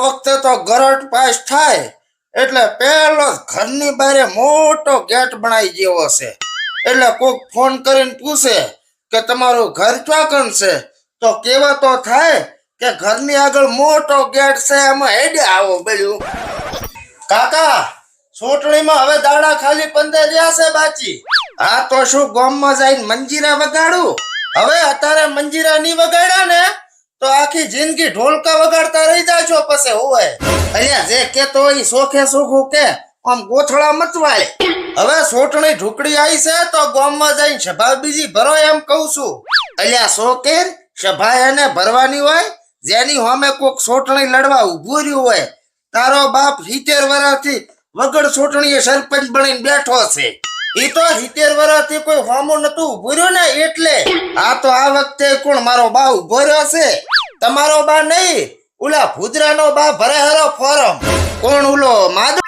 વખતે તો ગરટ પાસ થાય એટલે પેલો ઘરની બારે મોટો ગેટ બનાવી જેવો છે. એટલે કોક ફોન કરીને પૂછે કે તમારું ઘર ચોકન છે તો કેવા તો થાય કે ઘરની આગળ મોટો ગેટ છે, એમાં હેડે આવો બધું. કાકા, સોટણીમાં હવે દાડા ખાલી 15 રહ્યા છે બાચી. હા તો શું ગામમાં જઈને મંજીરા વગાડું? હવે અત્યારે મંજીરા ની વગાડ્યા ને તો આખી જિંદગી ઢોલકા વગાડતા રહી જાશો પછી હોય. અલ્યા જે કેતો હોય સોખે સોખું કે આમ ગોથળા મચવાય. હવે સોટણી ઢુકડી આવી છે તો ગામમાં જઈને સભા બીજી ભરો એમ કહું છું. અલ્યા શોકેર, સભા એને ભરવાની હોય જેની સામે કોક સોટણી લડવા ઊભું રહ્યું હોય. તારો બાપ 70 વર્ષથી વગર સોટણીએ સરપંચ બનીને બેઠો છે. ઈ તો 70 વર્ષથી કોઈ સામો નતું ઊભું રહ્યું ને એટલે. આ તો આ વખતે કોણ મારો બા ઊભો રહ્યો છે? તમારો બા નહીં, ઓલા ભુજરાનો બા ભરે હારો ફોરમ. કોણ ઓલો માધવ?